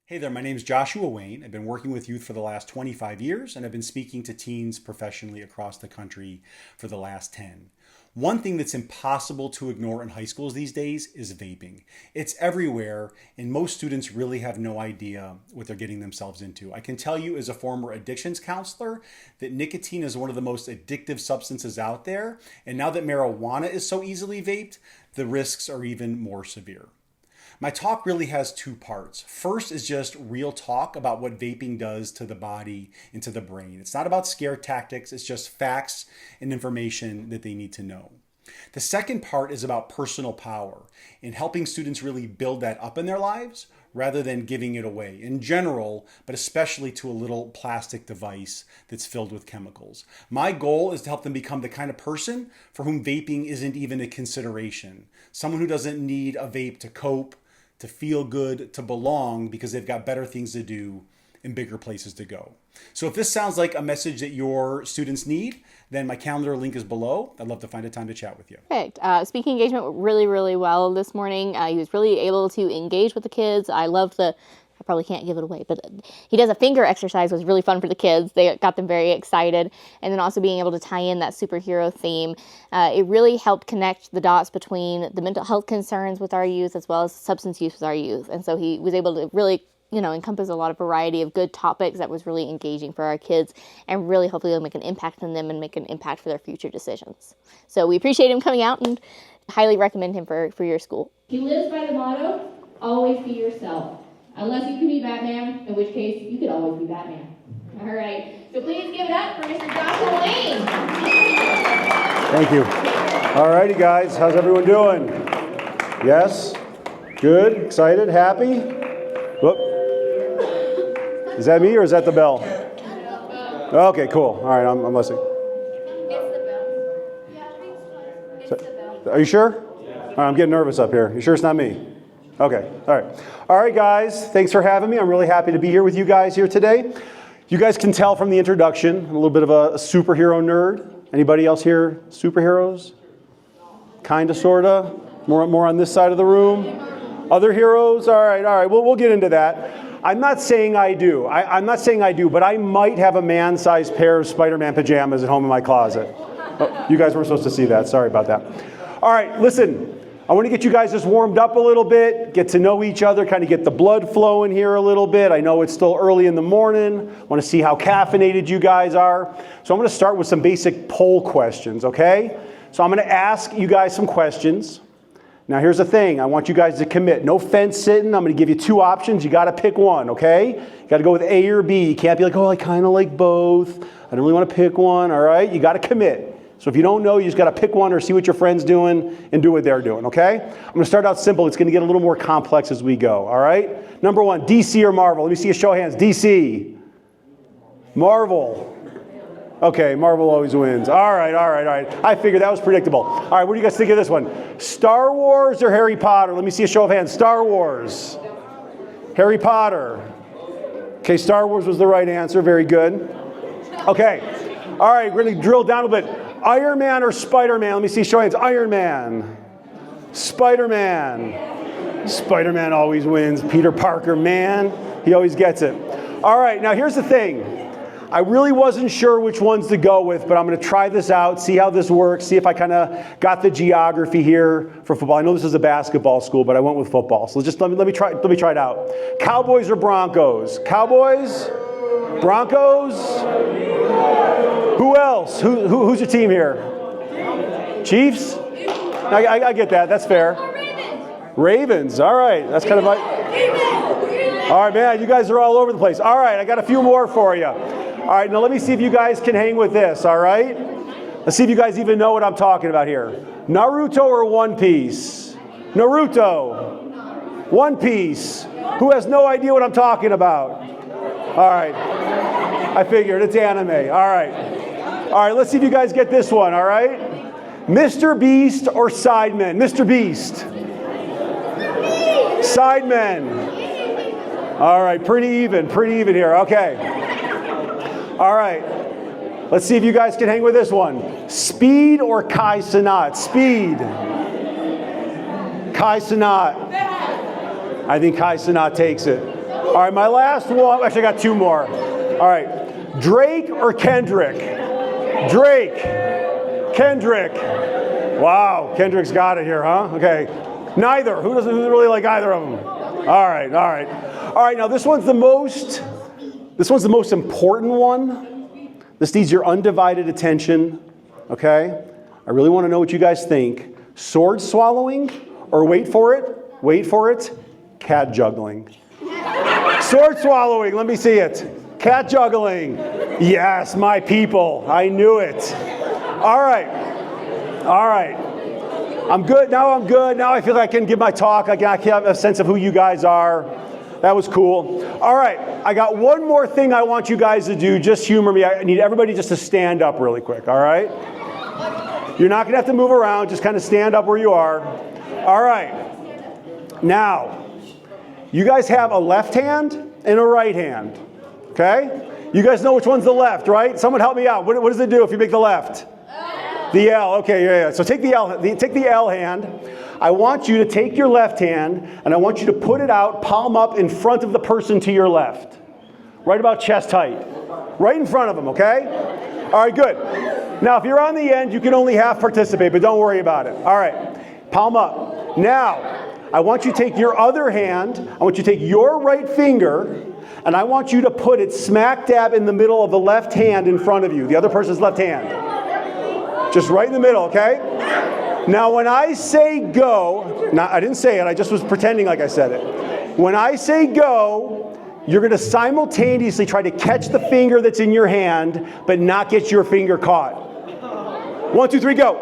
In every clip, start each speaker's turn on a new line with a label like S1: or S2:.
S1: Hey there, my name is Joshua Wayne. I've been working with youth for the last 25 years, and I've been speaking to teens professionally across the country for the last 10. One thing that's impossible to ignore in high schools these days is vaping. It's everywhere, and most students really have no idea what they're getting themselves into. I can tell you as a former addictions counselor that nicotine is one of the most addictive substances out there, and now that marijuana is so easily vaped, the risks are even more severe. My talk really has two parts. First is just real talk about what vaping does to the body and to the brain. It's not about scare tactics, it's just facts and information that they need to know. The second part is about personal power and helping students really build that up in their lives rather than giving it away in general, but especially to a little plastic device that's filled with chemicals. My goal is to help them become the kind of person for whom vaping isn't even a consideration. Someone who doesn't need a vape to cope, to feel good, to belong, because they've got better things to do and bigger places to go. So if this sounds like a message that your students need, then my calendar link is below. I'd love to find a time to chat with you.
S2: Perfect. Speaking engagement went really well this morning. He was really able to engage with the kids. I probably can't give it away, but he does a finger exercise, was really fun for the kids. They got them very excited. And then also being able to tie in that superhero theme. It really helped connect the dots between the mental health concerns with our youth as well as substance use with our youth. And so he was able to really, encompass a lot of variety of good topics that was really engaging for our kids and really hopefully make an impact on them and make an impact for their future decisions. So we appreciate him coming out and highly recommend him for your school.
S3: He lives by the motto, always be yourself. Unless you can be Batman, in which case you could always be Batman. All right, so please give it up for Mr. Joshua Wayne.
S1: Thank you. All righty, guys. How's everyone doing? Yes? Good? Excited? Happy? Whoop. Is that me or is that the bell? Okay, cool. All right, I'm listening.
S3: It's the bell. Yeah, it's the bell.
S1: Are you sure? All right, I'm getting nervous up here. You sure it's not me? Okay, all right. All right, guys, thanks for having me. I'm really happy to be here with you guys here today. You guys can tell from the introduction, I'm a little bit of a superhero nerd. Anybody else here superheroes? Kinda, sorta? More on this side of the room? Other heroes? All right, we'll get into that. I'm not saying I do. I'm not saying I do, but I might have a man-sized pair of Spider-Man pajamas at home in my closet. Oh, you guys weren't supposed to see that. Sorry about that. All right, listen. I want to get you guys just warmed up a little bit, get to know each other, kind of get the blood flowing here a little bit. I know it's still early in the morning. I want to see how caffeinated you guys are. So I'm going to start with some basic poll questions, okay? So I'm going to ask you guys some questions. Now here's the thing. I want you guys to commit. No fence sitting. I'm going to give you two options. You got to pick one, okay? You got to go with A or B. You can't be like, oh, I kind of like both. I don't really want to pick one, all right? You got to commit. So if you don't know, you just got to pick one or see what your friend's doing and do what they're doing, okay? I'm going to start out simple. It's going to get a little more complex as we go, all right? Number one, DC or Marvel? Let me see a show of hands. DC. Marvel. Okay, Marvel always wins. All right. I figured that was predictable. All right, what do you guys think of this one? Star Wars or Harry Potter? Let me see a show of hands. Star Wars. Harry Potter. Okay, Star Wars was the right answer. Very good. Okay. All right, we're going to drill down a bit. Iron Man or Spider-Man? Let me see show of hands. Iron Man. Spider-Man. Spider-Man always wins. Peter Parker, man, he always gets it. All right, now here's the thing. I really wasn't sure which ones to go with, but I'm going to try this out, see how this works, see if I kind of got the geography here for football. I know this is a basketball school, but I went with football. So just let me try it out. Cowboys or Broncos? Cowboys? Broncos? Who else? Who's your team here? Chiefs? I get that. That's fair. Ravens. All right. That's kind of my... All right, man. You guys are all over the place. All right. I got a few more for you. All right. Now let me see if you guys can hang with this. All right. Let's see if you guys even know what I'm talking about here. Naruto or One Piece? Naruto. One Piece. Who has no idea what I'm talking about? All right. I figured it's anime. All right. All right, let's see if you guys get this one, all right? Mr. Beast or Sidemen? Mr. Beast. Sidemen. All right, pretty even here. Okay. All right. Let's see if you guys can hang with this one. Speed or Kai Cenat? Speed. Kai Cenat. I think Kai Cenat takes it. All right, my last one. Actually, I got two more. All right, Drake or Kendrick? Drake. Kendrick. Wow, Kendrick's got it here, huh? Okay. Neither. Who doesn't really like either of them? All right, all right. All right, now this one's the most important one. This needs your undivided attention, okay? I really want to know what you guys think. Sword swallowing or wait for it, cat juggling. Sword swallowing, let me see it. Cat juggling. Yes, my people, I knew it. All right. I'm good. Now I feel like I can give my talk. I can have a sense of who you guys are. That was cool. All right, I got one more thing I want you guys to do. Just humor me. I need everybody just to stand up really quick, all right? You're not gonna have to move around. Just kind of stand up where you are. All right. Now, you guys have a left hand and a right hand, okay? You guys know which one's the left, right? Someone help me out. What does it do if you make the left? The L, okay, yeah. So take the L hand. I want you to take your left hand and I want you to put it out, palm up in front of the person to your left. Right about chest height. Right in front of them, okay? All right, good. Now, if you're on the end, you can only half participate, but don't worry about it. All right, palm up. Now, I want you to take your other hand, I want you to take your right finger, and I want you to put it smack dab in the middle of the left hand in front of you, the other person's left hand. Just right in the middle, okay? Now, when I say go, I didn't say it, I just was pretending like I said it. When I say go, you're going to simultaneously try to catch the finger that's in your hand, but not get your finger caught. 1, 2, 3, go.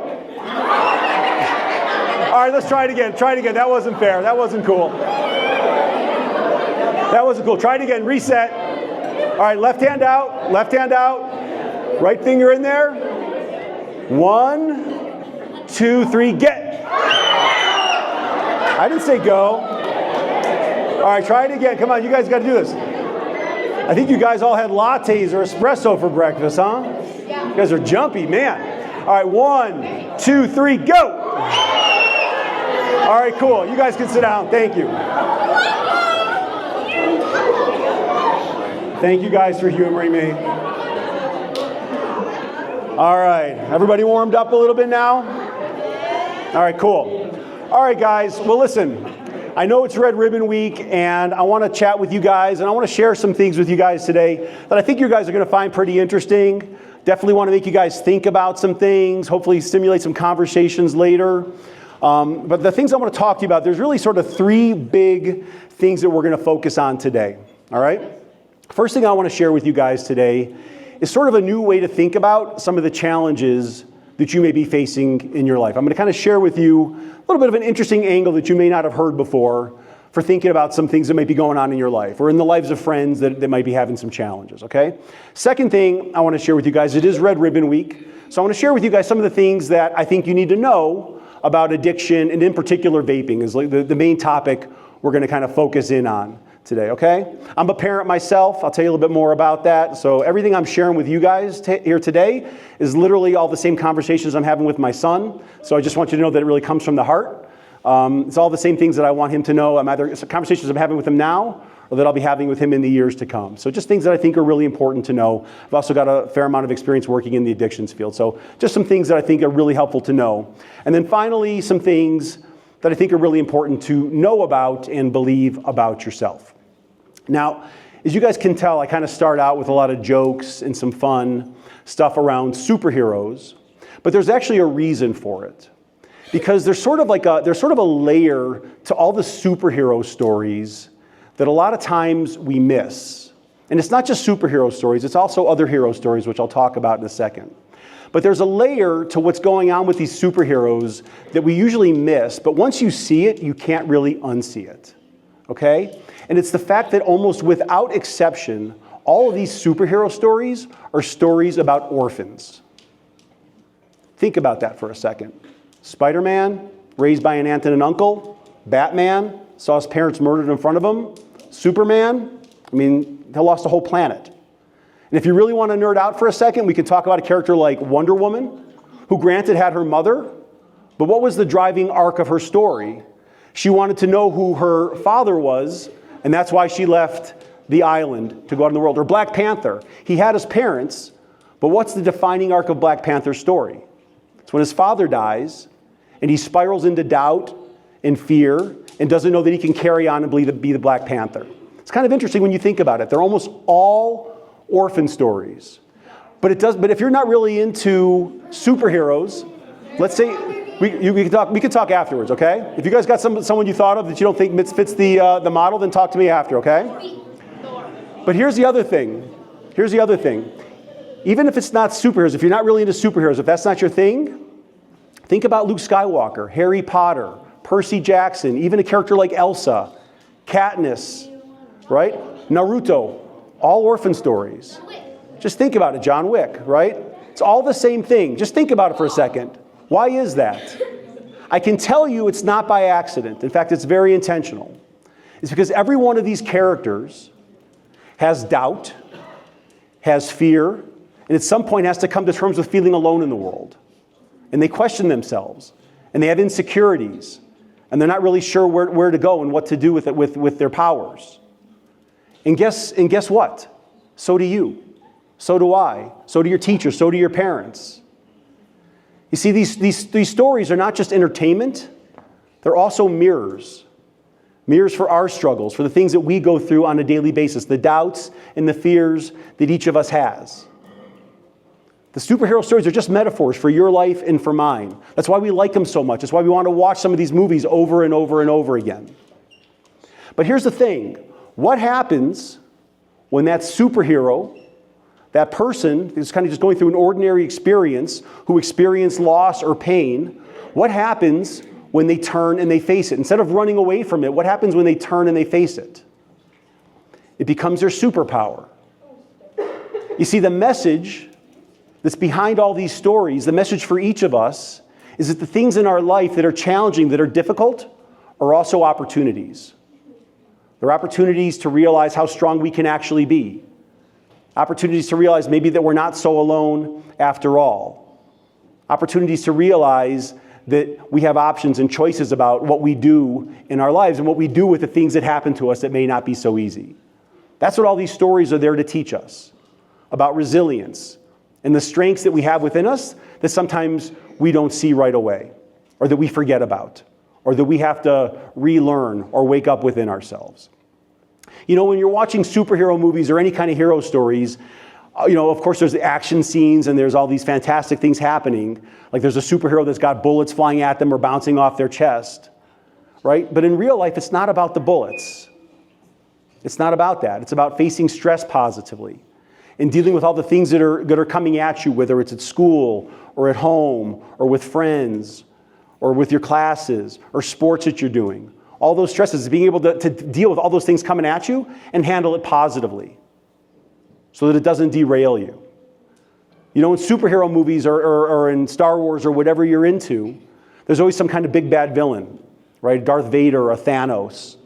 S1: All right, let's try it again. That wasn't fair. That wasn't cool. Try it again. Reset. All right, left hand out. Right finger in there. 1, 2, 3, get. I didn't say go. All right, try it again. Come on, you guys got to do this. I think you guys all had lattes or espresso for breakfast, huh? Yeah. You guys are jumpy, man. All right, 1, 2, 3, go. All right, cool. You guys can sit down. Thank you. Thank you guys for humoring me. All right, everybody warmed up a little bit now? All right, cool. All right, guys, well, listen. I know it's Red Ribbon Week, and I want to chat with you guys, and I want to share some things with you guys today that I think you guys are going to find pretty interesting. Definitely want to make you guys think about some things, hopefully stimulate some conversations later. But the things I want to talk to you about, there's really sort of 3 big things that we're going to focus on today, all right? First thing I want to share with you guys today is sort of a new way to think about some of the challenges that you may be facing in your life. I'm going to kind of share with you a little bit of an interesting angle that you may not have heard before for thinking about some things that might be going on in your life or in the lives of friends that might be having some challenges, okay? Second thing I want to share with you guys, it is Red Ribbon Week. So I want to share with you guys some of the things that I think you need to know about addiction, and in particular vaping is like the main topic we're going to kind of focus in on today, okay? I'm a parent myself. I'll tell you a little bit more about that. So everything I'm sharing with you guys here today is literally all the same conversations I'm having with my son. So I just want you to know that it really comes from the heart. It's all the same things that I want him to know. It's conversations I'm having with him now or that I'll be having with him in the years to come. So just things that I think are really important to know. I've also got a fair amount of experience working in the addictions field. So just some things that I think are really helpful to know. And then finally, some things that I think are really important to know about and believe about yourself. Now, as you guys can tell, I kind of start out with a lot of jokes and some fun stuff around superheroes, but there's actually a reason for it. Because there's sort of a layer to all the superhero stories that a lot of times we miss. And it's not just superhero stories, it's also other hero stories, which I'll talk about in a second. But there's a layer to what's going on with these superheroes that we usually miss, but once you see it, you can't really unsee it, okay? And it's the fact that almost without exception, all of these superhero stories are stories about orphans. Think about that for a second. Spider-Man, raised by an aunt and an uncle. Batman, saw his parents murdered in front of him. Superman, he lost a whole planet. And if you really want to nerd out for a second, we could talk about a character like Wonder Woman, who granted had her mother, but what was the driving arc of her story? She wanted to know who her father was, And that's why she left the island to go out in the world. Or Black Panther. He had his parents, but what's the defining arc of Black Panther's story? It's when his father dies, and he spirals into doubt and fear, and doesn't know that he can carry on and be the Black Panther. It's kind of interesting when you think about it. They're almost all orphan stories. But if you're not really into superheroes, let's say we can talk afterwards, okay? If you guys got someone you thought of that you don't think fits the model, then talk to me after, okay? But here's the other thing. Even if it's not superheroes, if you're not really into superheroes, if that's not your thing, think about Luke Skywalker, Harry Potter, Percy Jackson, even a character like Elsa, Katniss, right? Naruto, all orphan stories. Just think about it, John Wick, right? It's all the same thing. Just think about it for a second. Why is that? I can tell you it's not by accident. In fact, it's very intentional. It's because every one of these characters has doubt, has fear, and at some point has to come to terms with feeling alone in the world. And they question themselves, and they have insecurities, and they're not really sure where to go and what to do with their powers. And guess what? So do you. So do I. So do your teachers. So do your parents. You see, these stories are not just entertainment. They're also mirrors. Mirrors for our struggles, for the things that we go through on a daily basis, the doubts and the fears that each of us has. The superhero stories are just metaphors for your life and for mine. That's why we like them so much. That's why we want to watch some of these movies over and over and over again. But here's the thing. What happens when that superhero, that person is kind of just going through an ordinary experience, who experienced loss or pain, what happens when they turn and they face it? Instead of running away from it, what happens when they turn and they face it? It becomes their superpower. You see, the message that's behind all these stories, the message for each of us, is that the things in our life that are challenging, that are difficult, are also opportunities. They're opportunities to realize how strong we can actually be. Opportunities to realize maybe that we're not so alone after all. Opportunities to realize that we have options and choices about what we do in our lives and what we do with the things that happen to us that may not be so easy. That's what all these stories are there to teach us, about resilience and the strengths that we have within us that sometimes we don't see right away, or that we forget about, or that we have to relearn or wake up within ourselves. You know, when you're watching superhero movies or any kind of hero stories, of course there's the action scenes and there's all these fantastic things happening. Like there's a superhero that's got bullets flying at them or bouncing off their chest, right? But in real life, it's not about the bullets. It's not about that. It's about facing stress positively and dealing with all the things that are coming at you, whether it's at school or at home or with friends or with your classes or sports that you're doing. All those stresses, being able to deal with all those things coming at you and handle it positively so that it doesn't derail you. You know, in superhero movies or in Star Wars or whatever you're into, there's always some kind of big bad villain, right? Darth Vader or a Thanos,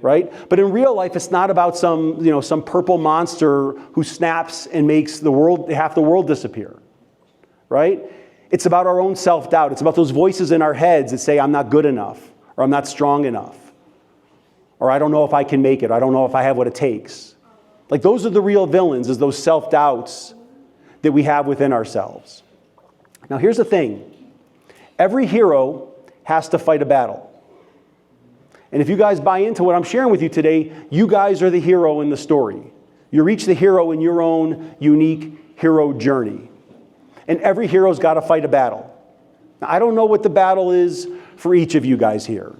S1: right? But in real life, it's not about some purple monster who snaps and makes half the world disappear, right? It's about our own self-doubt. It's about those voices in our heads that say, I'm not good enough, or I'm not strong enough, or I don't know if I can make it, or I don't know if I have what it takes. Like those are the real villains, is those self-doubts that we have within ourselves. Now here's the thing. Every hero has to fight a battle. And if you guys buy into what I'm sharing with you today, you guys are the hero in the story. You're each the hero in your own unique hero journey. And every hero's got to fight a battle. Now, I don't know what the battle is for each of you guys here,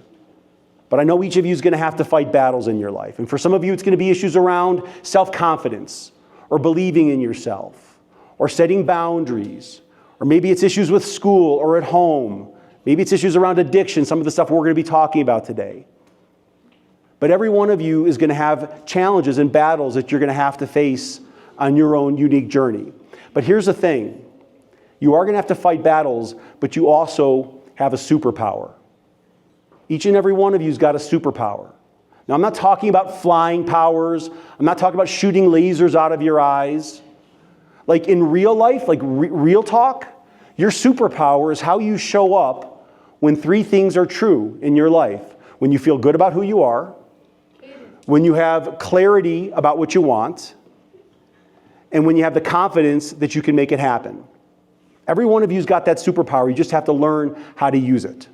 S1: but I know each of you is going to have to fight battles in your life. And for some of you, it's going to be issues around self-confidence or believing in yourself or setting boundaries. Or maybe it's issues with school or at home. Maybe it's issues around addiction, some of the stuff we're going to be talking about today. But every one of you is going to have challenges and battles that you're going to have to face on your own unique journey. But here's the thing. You are going to have to fight battles, but you also have a superpower. Each and every one of you's got a superpower. Now, I'm not talking about flying powers. I'm not talking about shooting lasers out of your eyes. Like in real life, like real talk, your superpower is how you show up when three things are true in your life. When you feel good about who you are, when you have clarity about what you want, and when you have the confidence that you can make it happen. Every one of you's got that superpower. You just have to learn how to use it.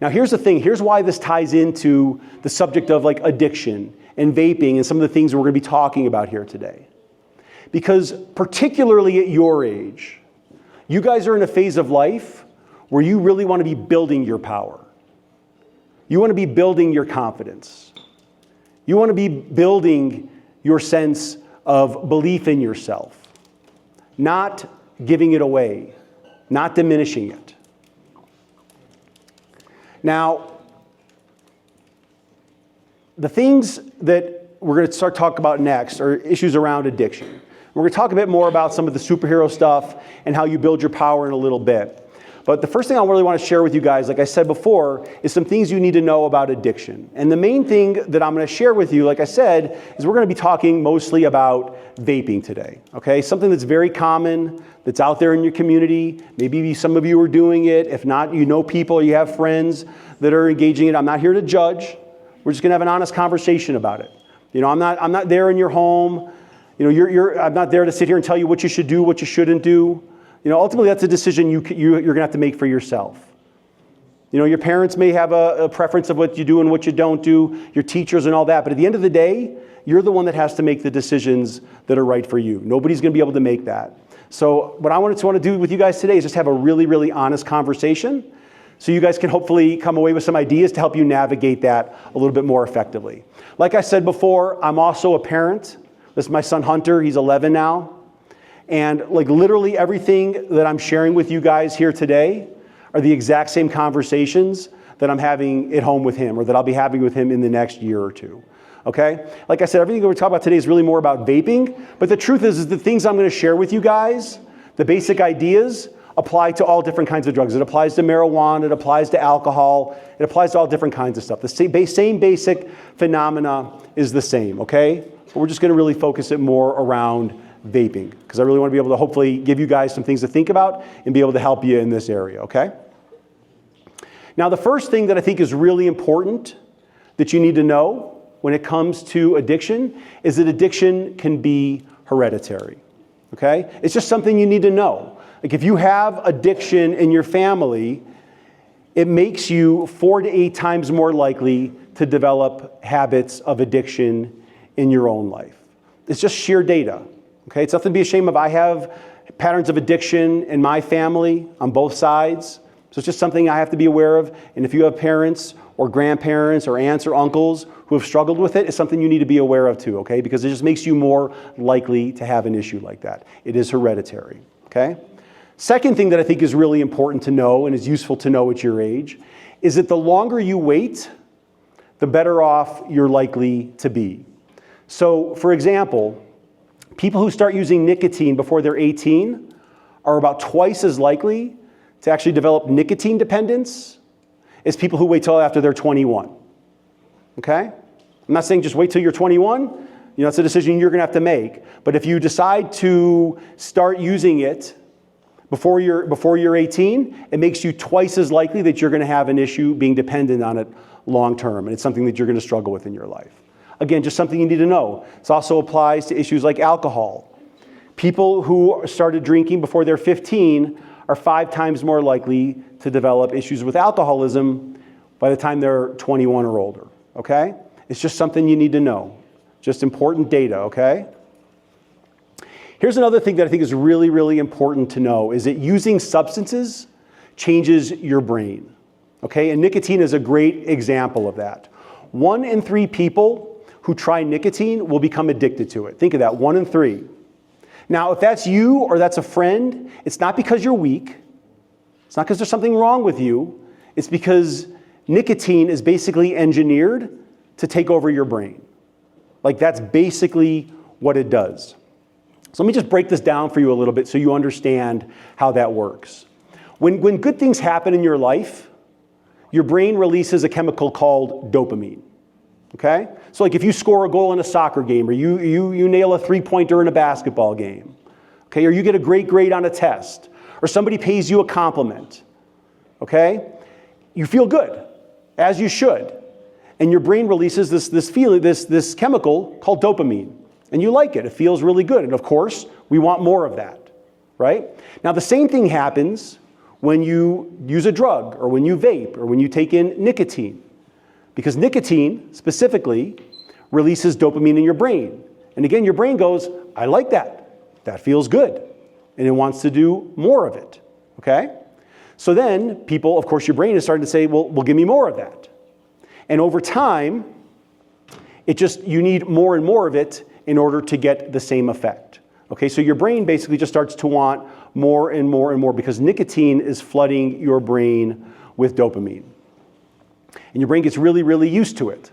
S1: Now here's the thing. Here's why this ties into the subject of like addiction and vaping and some of the things we're going to be talking about here today. Because particularly at your age, you guys are in a phase of life where you really want to be building your power. You want to be building your confidence. You want to be building your sense of belief in yourself, not giving it away, not diminishing it. Now, the things that we're going to start talking about next are issues around addiction. We're going to talk a bit more about some of the superhero stuff and how you build your power in a little bit. But the first thing I really want to share with you guys, like I said before, is some things you need to know about addiction. And the main thing that I'm going to share with you, like I said, is we're going to be talking mostly about vaping today. Okay? Something that's very common, that's out there in your community. Maybe some of you are doing it. If not, you know people, you have friends that are engaging in it. I'm not here to judge. We're just going to have an honest conversation about it. You know, I'm not there in your home. You know, I'm not there to sit here and tell you what you should do, what you shouldn't do. You know, ultimately that's a decision you're going to have to make for yourself. You know, your parents may have a preference of what you do and what you don't do, your teachers and all that, but at the end of the day, you're the one that has to make the decisions that are right for you. Nobody's going to be able to make that. So what I want to do with you guys today is just have a really, really honest conversation so you guys can hopefully come away with some ideas to help you navigate that a little bit more effectively. Like I said before, I'm also a parent. This is my son Hunter, he's 11 now. And like literally everything that I'm sharing with you guys here today are the exact same conversations that I'm having at home with him or that I'll be having with him in the next year or two. Okay? Like I said, everything that we're talking about today is really more about vaping, but the truth is the things I'm going to share with you guys, the basic ideas, apply to all different kinds of drugs. It applies to marijuana, it applies to alcohol, it applies to all different kinds of stuff. The same basic phenomena is the same, okay? But we're just going to really focus it more around vaping, because I really want to be able to hopefully give you guys some things to think about and be able to help you in this area, okay? Now, the first thing that I think is really important that you need to know when it comes to addiction is that addiction can be hereditary, okay? It's just something you need to know. Like if you have addiction in your family, it makes you 4 to 8 times more likely to develop habits of addiction in your own life. It's just sheer data. Okay, it's nothing to be ashamed of. I have patterns of addiction in my family on both sides. So it's just something I have to be aware of. And if you have parents or grandparents or aunts or uncles who have struggled with it, it's something you need to be aware of too, okay? Because it just makes you more likely to have an issue like that. It is hereditary, okay? Second thing that I think is really important to know and is useful to know at your age is that the longer you wait, the better off you're likely to be. So, for example, people who start using nicotine before they're 18 are about twice as likely to actually develop nicotine dependence as people who wait till after they're 21. Okay? I'm not saying just wait till you're 21. You know, it's a decision you're going to have to make. But if you decide to start using it before you're 18, it makes you twice as likely that you're going to have an issue being dependent on it long term. And it's something that you're going to struggle with in your life. Again, just something you need to know. This also applies to issues like alcohol. People who started drinking before they're 15 are 5 times more likely to develop issues with alcoholism by the time they're 21 or older, okay? It's just something you need to know. Just important data, okay? Here's another thing that I think is really, really important to know is that using substances changes your brain, okay? And nicotine is a great example of that. 1 in 3 people who try nicotine will become addicted to it. Think of that, 1 in 3. Now, if that's you or that's a friend, it's not because you're weak. It's not because there's something wrong with you. It's because nicotine is basically engineered to take over your brain. Like that's basically what it does. So let me just break this down for you a little bit so you understand how that works. When good things happen in your life, your brain releases a chemical called dopamine. Okay? So like if you score a goal in a soccer game or you nail a 3-pointer in a basketball game, okay, or you get a great grade on a test, or somebody pays you a compliment, okay? You feel good, as you should. And your brain releases this chemical called dopamine. And you like it. It feels really good. And of course, we want more of that, right? Now, the same thing happens when you use a drug or when you vape or when you take in nicotine. Because nicotine, specifically, releases dopamine in your brain. And again, your brain goes, I like that. That feels good. And it wants to do more of it, okay? So then people, of course, your brain is starting to say, well, give me more of that. And over time, you need more and more of it in order to get the same effect. Okay, so your brain basically just starts to want more and more and more because nicotine is flooding your brain with dopamine. And your brain gets really, really used to it.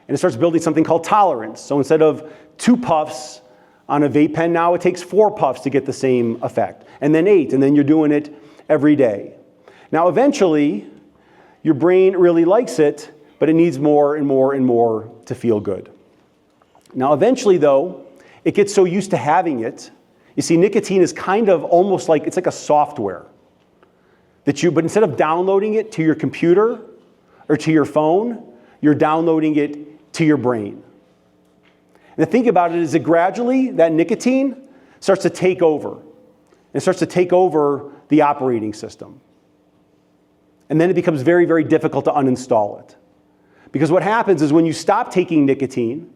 S1: And it starts building something called tolerance. So instead of 2 puffs on a vape pen, now it takes 4 puffs to get the same effect. And then 8, and then you're doing it every day. Now eventually, your brain really likes it, but it needs more and more and more to feel good. Now eventually though, it gets so used to having it. You see, nicotine is kind of almost like, it's like a software but instead of downloading it to your computer or to your phone, you're downloading it to your brain. And the thing about it is that gradually that nicotine starts to take over. It starts to take over the operating system. And then it becomes very, very difficult to uninstall it. Because what happens is when you stop taking nicotine,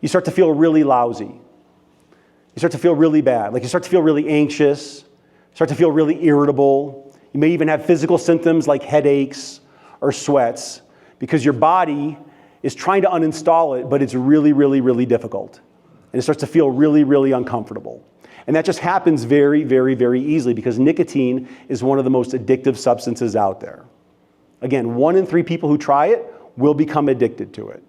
S1: you start to feel really lousy. You start to feel really bad. Like you start to feel really anxious, start to feel really irritable. You may even have physical symptoms like headaches or sweats because your body is trying to uninstall it, but it's really, really, really difficult. And it starts to feel really, really uncomfortable. And that just happens very, very, very easily because nicotine is one of the most addictive substances out there. Again, 1 in 3 people who try it will become addicted to it.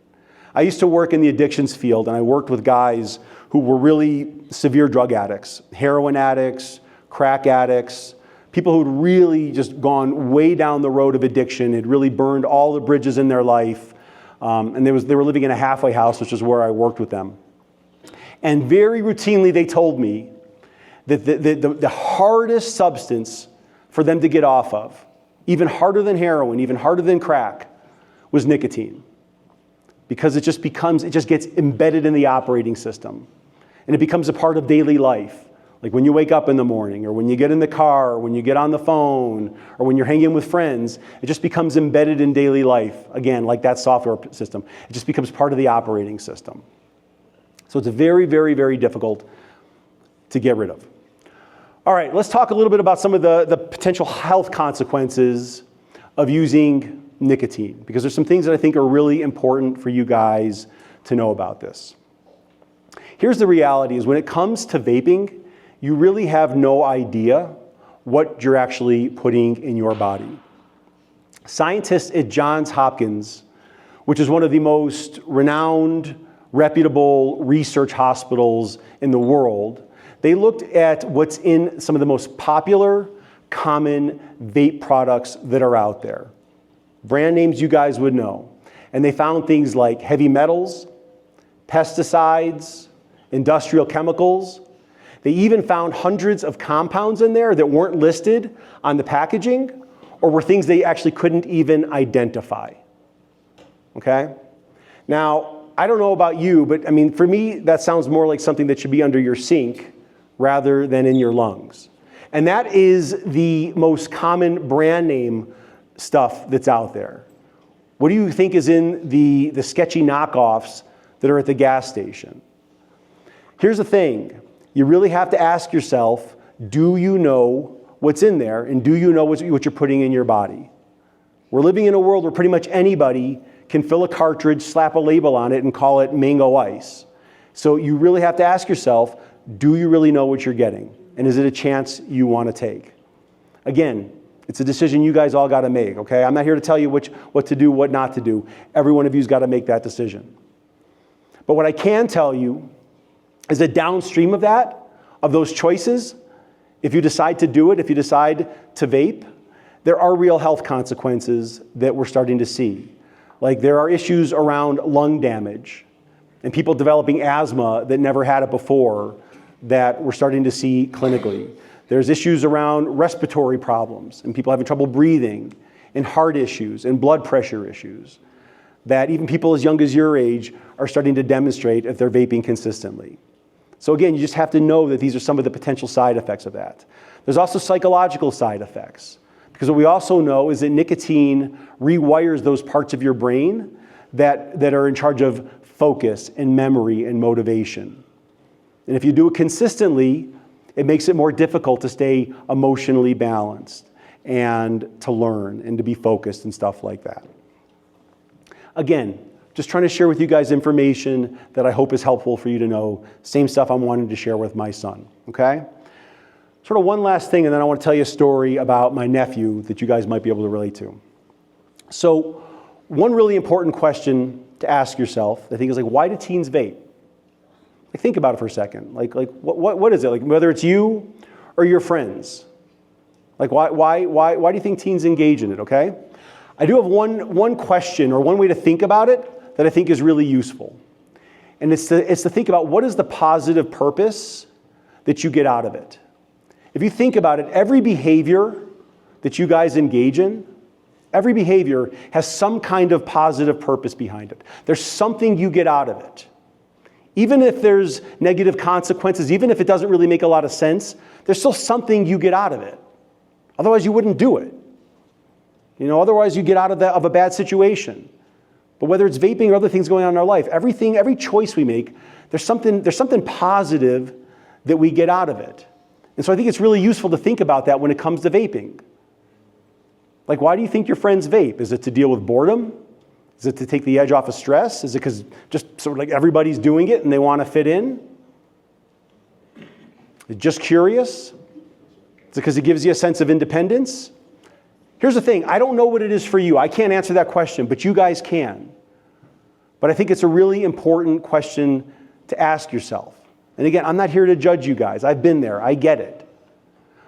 S1: I used to work in the addictions field, and I worked with guys who were really severe drug addicts, heroin addicts, crack addicts, people who'd really just gone way down the road of addiction, had really burned all the bridges in their life, and they were living in a halfway house, which is where I worked with them. And very routinely they told me that the hardest substance for them to get off of, even harder than heroin, even harder than crack, was nicotine. Because it just gets embedded in the operating system. And it becomes a part of daily life. Like when you wake up in the morning, or when you get in the car, or when you get on the phone, or when you're hanging with friends, it just becomes embedded in daily life. Again, like that software system. It just becomes part of the operating system. So it's very, very, very difficult to get rid of. All right, let's talk a little bit about some of the potential health consequences of using nicotine, because there's some things that I think are really important for you guys to know about this. Here's the reality is when it comes to vaping, you really have no idea what you're actually putting in your body. Scientists at Johns Hopkins, which is one of the most renowned, reputable research hospitals in the world, they looked at what's in some of the most popular, common vape products that are out there. Brand names you guys would know. And they found things like heavy metals, pesticides, industrial chemicals. They even found hundreds of compounds in there that weren't listed on the packaging or were things they actually couldn't even identify. Okay? Now, I don't know about you, but I mean, for me, that sounds more like something that should be under your sink rather than in your lungs. And that is the most common brand name stuff that's out there. What do you think is in the sketchy knockoffs that are at the gas station? Here's the thing. You really have to ask yourself, do you know what's in there, and do you know what you're putting in your body? We're living in a world where pretty much anybody can fill a cartridge, slap a label on it, and call it mango ice. So you really have to ask yourself, do you really know what you're getting? And is it a chance you want to take? Again, it's a decision you guys all got to make, okay? I'm not here to tell you what to do, what not to do. Every one of you's got to make that decision. But what I can tell you is that downstream of that, of those choices, if you decide to do it, if you decide to vape, there are real health consequences that we're starting to see. Like there are issues around lung damage and people developing asthma that never had it before that we're starting to see clinically. There's issues around respiratory problems and people having trouble breathing, and heart issues and blood pressure issues. that even people as young as your age are starting to demonstrate if they're vaping consistently. So again, you just have to know that these are some of the potential side effects of that. There's also psychological side effects, because what we also know is that nicotine rewires those parts of your brain that are in charge of focus and memory and motivation. And if you do it consistently, it makes it more difficult to stay emotionally balanced and to learn and to be focused and stuff like that. Again, just trying to share with you guys information that I hope is helpful for you to know. Same stuff I'm wanting to share with my son, okay? Sort of one last thing, and then I want to tell you a story about my nephew that you guys might be able to relate to. So one really important question to ask yourself, I think, is like, why do teens vape? Like, think about it for a second. Like what is it? Like, whether it's you or your friends. Like, why do you think teens engage in it, okay? I do have one question or one way to think about it that I think is really useful. And it's to think about, what is the positive purpose that you get out of it? If you think about it, every behavior that you guys engage in, every behavior has some kind of positive purpose behind it. There's something you get out of it. Even if there's negative consequences, even if it doesn't really make a lot of sense, there's still something you get out of it. Otherwise, you wouldn't do it. You know, otherwise you get out of a bad situation. But whether it's vaping or other things going on in our life, every choice we make, there's something positive that we get out of it. And so I think it's really useful to think about that when it comes to vaping. Like, why do you think your friends vape? Is it to deal with boredom? Is it to take the edge off of stress? Is it because just sort of like everybody's doing it and they want to fit in? Is it just curious? Is it because it gives you a sense of independence? Here's the thing, I don't know what it is for you. I can't answer that question, but you guys can. But I think it's a really important question to ask yourself. And again, I'm not here to judge you guys. I've been there. I get it.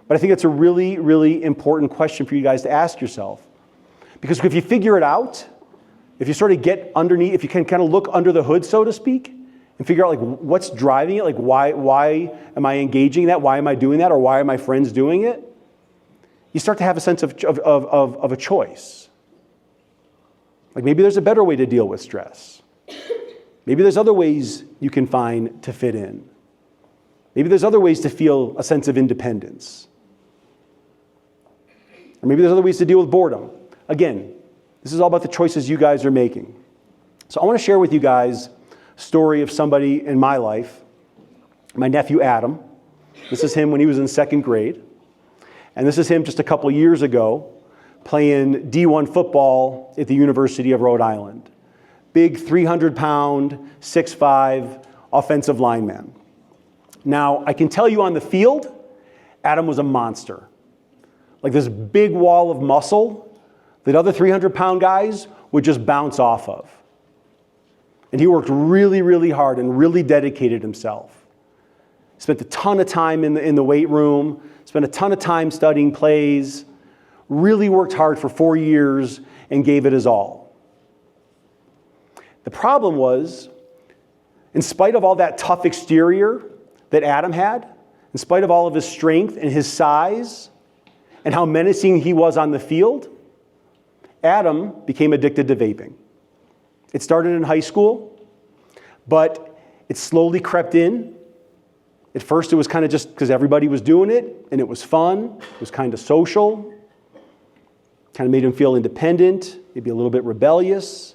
S1: But I think it's a really, really important question for you guys to ask yourself. Because if you figure it out, if you sort of get underneath, if you can kind of look under the hood, so to speak, and figure out like what's driving it, like why am I engaging that? Why am I doing that? Or why are my friends doing it? You start to have a sense of a choice. Like, maybe there's a better way to deal with stress. Maybe there's other ways you can find to fit in. Maybe there's other ways to feel a sense of independence. Or maybe there's other ways to deal with boredom. Again, this is all about the choices you guys are making. So I want to share with you guys a story of somebody in my life, my nephew Adam. This is him when he was in second grade. And this is him just a couple years ago playing D1 football at the University of Rhode Island. Big 300-pound, 6'5", offensive lineman. Now, I can tell you on the field, Adam was a monster. Like this big wall of muscle that other 300-pound guys would just bounce off of. And he worked really, really hard and really dedicated himself. Spent a ton of time in the weight room, spent a ton of time studying plays, really worked hard for 4 years and gave it his all. The problem was, in spite of all that tough exterior that Adam had, in spite of all of his strength and his size and how menacing he was on the field, Adam became addicted to vaping. It started in high school, but it slowly crept in. At first, it was kind of just because everybody was doing it, and it was fun. It was kind of social. Kind of made him feel independent, maybe a little bit rebellious.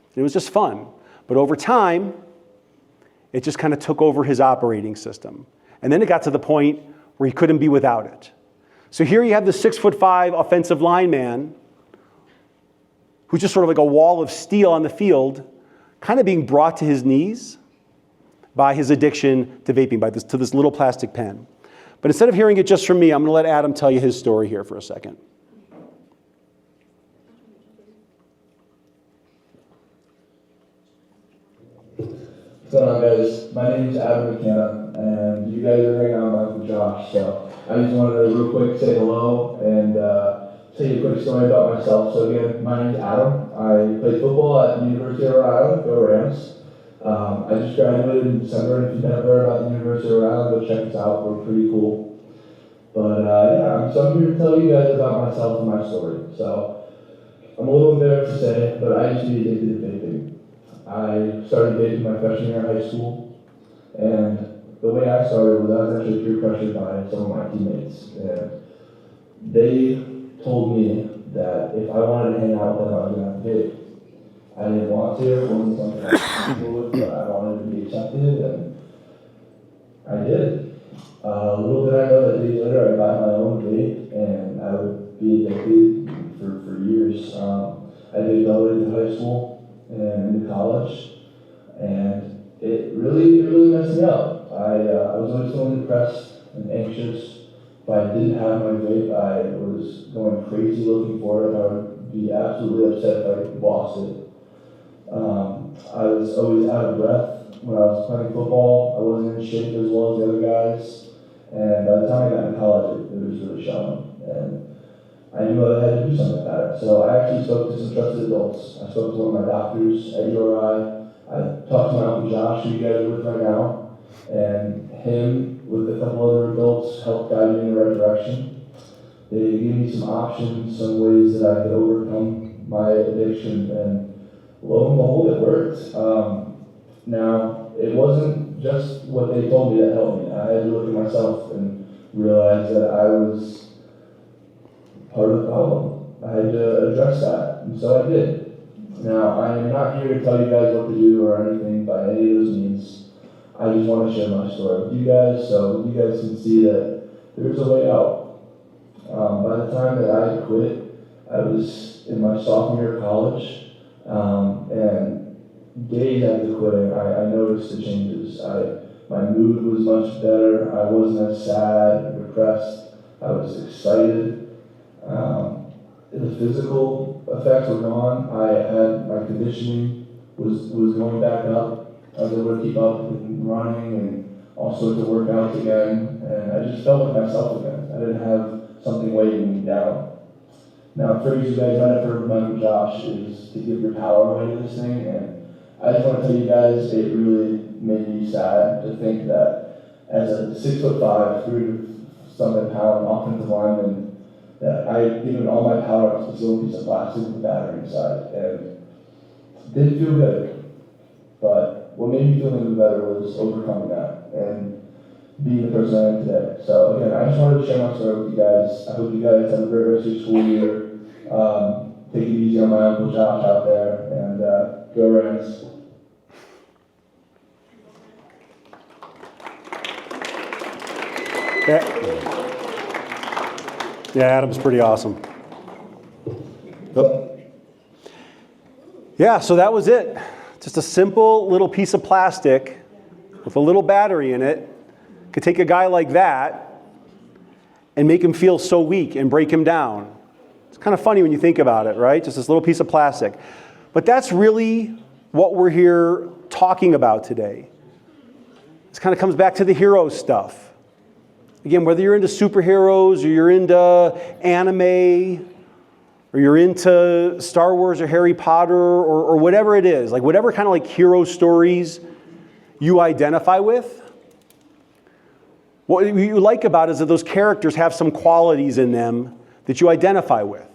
S1: And it was just fun. But over time, it just kind of took over his operating system. And then it got to the point where he couldn't be without it. So here you have the 6'5" offensive lineman who's just sort of like a wall of steel on the field, kind of being brought to his knees by his addiction to vaping, to this little plastic pen. But instead of hearing it just from me, I'm going to let Adam tell you his story here for a second.
S4: What's going on, guys? My name is Adam McKenna, and you guys are hanging out with my Uncle Josh, so I just wanted to real quick say hello and tell you a quick story about myself. So again, my name is Adam. I played football at the University of Rhode Island, go Rams. I just graduated in December, and if you've never heard about the University of Rhode Island, go check us out. We're pretty cool. But so I'm here to tell you guys about myself and my story. So I'm a little embarrassed to say, but I used to be addicted to vaping. I started vaping my freshman year in high school, and the way I started was I was actually peer pressured by some of my teammates. And they told me that if I wanted to hang out with them, I was going to have to vape. I didn't want to, it wasn't something I was comfortable with, but I wanted to be accepted, and I did. A little did I know that days later I got my own vape, and I would be addicted for years. I vaped all the way to high school and into college, and it really messed me up. I was always feeling depressed and anxious. If I didn't have my vape, I was going crazy looking for it. I would be absolutely upset if I lost it. I was always out of breath when I was playing football. I wasn't in shape as well as the other guys. And by the time I got into college, it was really showing. And I knew I had to do something about it. So I actually spoke to some trusted adults. I spoke to one of my doctors at URI. I talked to my Uncle Josh, who you guys are with right now. And him, with a couple other adults, helped guide me in the right direction. They gave me some options, some ways that I could overcome my addiction. And lo and behold, it worked. Now, it wasn't just what they told me that helped me. I had to look at myself and realize that I was part of the problem. I had to address that, and so I did. Now, I am not here to tell you guys what to do or anything by any of those means. I just want to share my story with you guys so you guys can see that there's a way out. By the time that I quit, I was in my sophomore year of college. And days after quitting, I noticed the changes. My mood was much better. I wasn't as sad or depressed. I was excited. The physical effects were gone. I had my conditioning was going back up. I was able to keep up with running and all sorts of workouts again. And I just felt like myself again. I didn't have something weighing me down. Now, a phrase you guys might have heard from Michael Josh is to give your power away to this thing, and I just want to tell you guys, it really made me sad to think that as a 6'5", 300-something pound offensive lineman, that I had given all my power to this little piece of plastic with a battery inside, and it didn't feel good. But what made me feel even better was overcoming that and being the person I am today. So again, I just wanted to share my story with you guys. I hope you guys have a great rest of your school year. Take it easy on my Uncle Josh out there, and go Rams.
S1: Yeah, Adam's pretty awesome. Oh. Yeah, so that was it. Just a simple little piece of plastic with a little battery in it could take a guy like that and make him feel so weak and break him down. It's kind of funny when you think about it, right? Just this little piece of plastic. But that's really what we're here talking about today. This kind of comes back to the hero stuff. Again, whether you're into superheroes or you're into anime or you're into Star Wars or Harry Potter or whatever it is, like whatever kind of like hero stories you identify with, what you like about it is that those characters have some qualities in them that you identify with.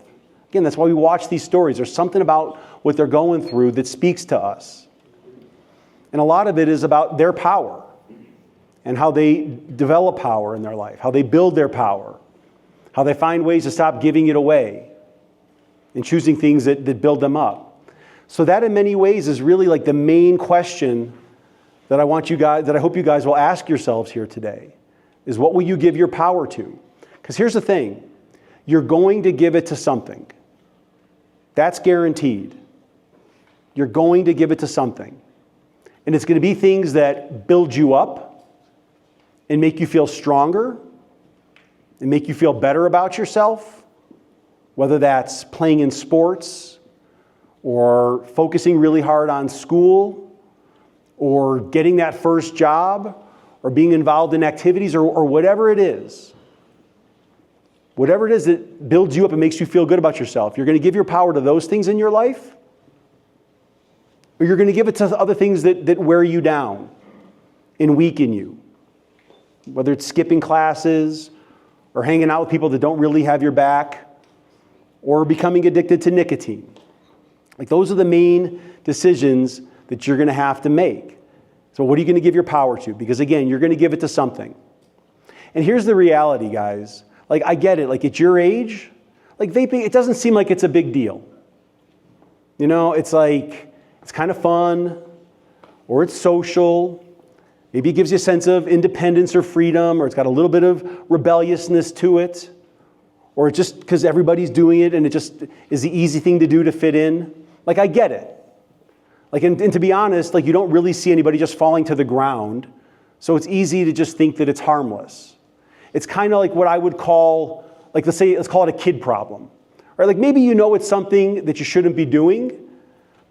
S1: Again, that's why we watch these stories. There's something about what they're going through that speaks to us. And a lot of it is about their power and how they develop power in their life, how they build their power, how they find ways to stop giving it away and choosing things that build them up. So that in many ways is really like the main question that I want you guys, that I hope you guys will ask yourselves here today, is what will you give your power to? Because here's the thing, you're going to give it to something. That's guaranteed. You're going to give it to something. And it's going to be things that build you up and make you feel stronger and make you feel better about yourself, whether that's playing in sports or focusing really hard on school or getting that first job or being involved in activities or whatever it is. Whatever it is that builds you up and makes you feel good about yourself, you're going to give your power to those things in your life, or you're going to give it to other things that wear you down and weaken you. Whether it's skipping classes, or hanging out with people that don't really have your back, or becoming addicted to nicotine. Like those are the main decisions that you're going to have to make. So what are you going to give your power to? Because again, you're going to give it to something. And here's the reality, guys. Like, I get it. Like, at your age, like vaping, it doesn't seem like it's a big deal. You know, it's like, it's kind of fun, or it's social. Maybe it gives you a sense of independence or freedom, or it's got a little bit of rebelliousness to it, or it's just because everybody's doing it and it just is the easy thing to do to fit in. Like, I get it. Like, and to be honest, like, you don't really see anybody just falling to the ground, so it's easy to just think that it's harmless. It's kind of like what I would call, like, let's call it a kid problem. Right? Like, maybe you know it's something that you shouldn't be doing,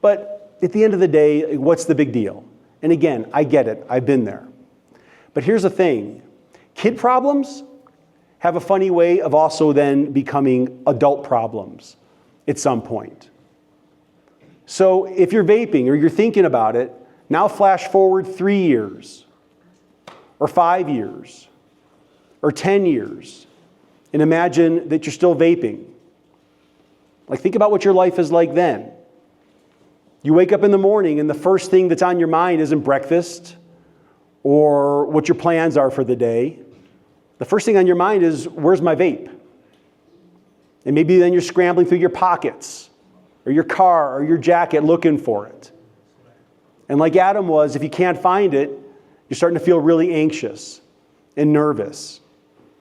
S1: but at the end of the day, what's the big deal? And again, I get it. I've been there. But here's the thing. Kid problems have a funny way of also then becoming adult problems at some point. So if you're vaping or you're thinking about it, now flash forward 3 years or 5 years or 10 years and imagine that you're still vaping. Like, think about what your life is like then. You wake up in the morning and the first thing that's on your mind isn't breakfast or what your plans are for the day. The first thing on your mind is, where's my vape? And maybe then you're scrambling through your pockets or your car or your jacket looking for it. And like Adam was, if you can't find it, you're starting to feel really anxious and nervous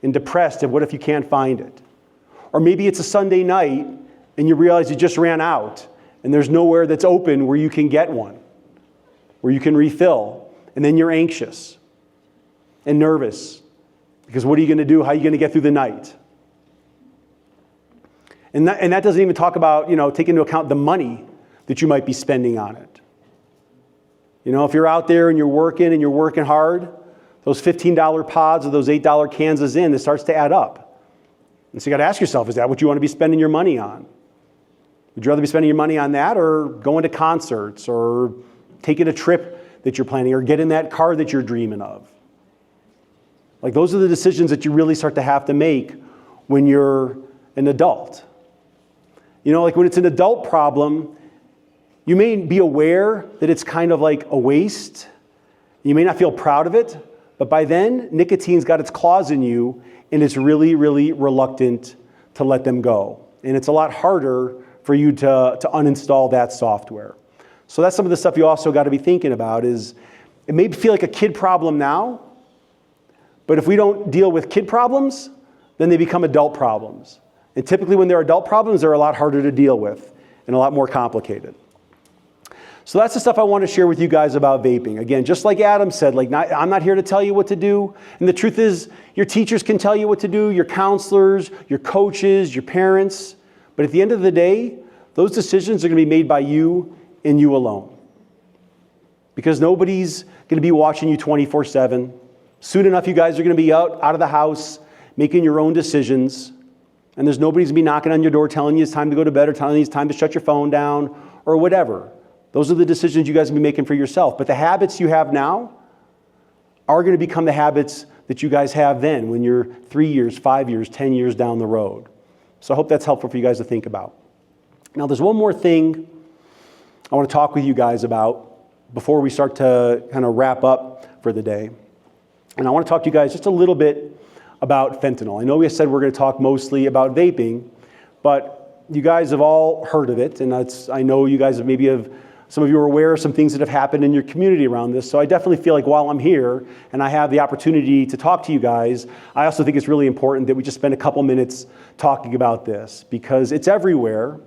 S1: and depressed. And what if you can't find it? Or maybe it's a Sunday night and you realize you just ran out and there's nowhere that's open where you can get one, where you can refill. And then you're anxious and nervous because what are you going to do? How are you going to get through the night? And that doesn't even talk about, take into account the money that you might be spending on it. If you're out there and you're working hard, those $15 pods or those $8 Kansas in, it starts to add up. And so you got to ask yourself, is that what you want to be spending your money on? Would you rather be spending your money on that or going to concerts or taking a trip that you're planning or getting that car that you're dreaming of? Like, those are the decisions that you really start to have to make when you're an adult. Like when it's an adult problem, you may be aware that it's kind of like a waste. You may not feel proud of it, but by then, nicotine's got its claws in you and it's really, really reluctant to let them go. And it's a lot harder for you to uninstall that software. So that's some of the stuff you also got to be thinking about is, it may feel like a kid problem now, but if we don't deal with kid problems, then they become adult problems. And typically when they're adult problems, they're a lot harder to deal with and a lot more complicated. So that's the stuff I want to share with you guys about vaping. Again, just like Adam said, I'm not here to tell you what to do. And the truth is, your teachers can tell you what to do, your counselors, your coaches, your parents. But at the end of the day, those decisions are going to be made by you and you alone. Because nobody's going to be watching you 24/7. Soon enough, you guys are going to be out of the house, making your own decisions. And there's nobody's going to be knocking on your door telling you it's time to go to bed or telling you it's time to shut your phone down or whatever. Those are the decisions you guys will be making for yourself. But the habits you have now are going to become the habits that you guys have then when you're 3 years, 5 years, 10 years down the road. So I hope that's helpful for you guys to think about. Now, there's one more thing I want to talk with you guys about before we start to kind of wrap up for the day. And I want to talk to you guys just a little bit about fentanyl. I know we said we're going to talk mostly about vaping, but you guys have all heard of it. And I know you guys some of you are aware of some things that have happened in your community around this. So I definitely feel like while I'm here and I have the opportunity to talk to you guys, I also think it's really important that we just spend a couple minutes talking about this because it's everywhere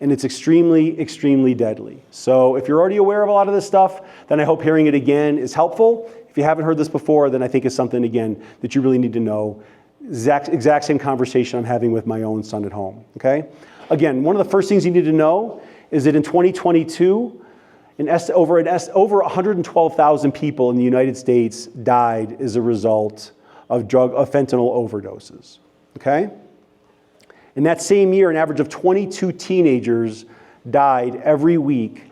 S1: and it's extremely, extremely deadly. So if you're already aware of a lot of this stuff, then I hope hearing it again is helpful. If you haven't heard this before, then I think it's something, again, that you really need to know. Exact same conversation I'm having with my own son at home, okay? Again, one of the first things you need to know is that in 2022, over 112,000 people in the United States died as a result of fentanyl overdoses, okay? In that same year, an average of 22 teenagers died every week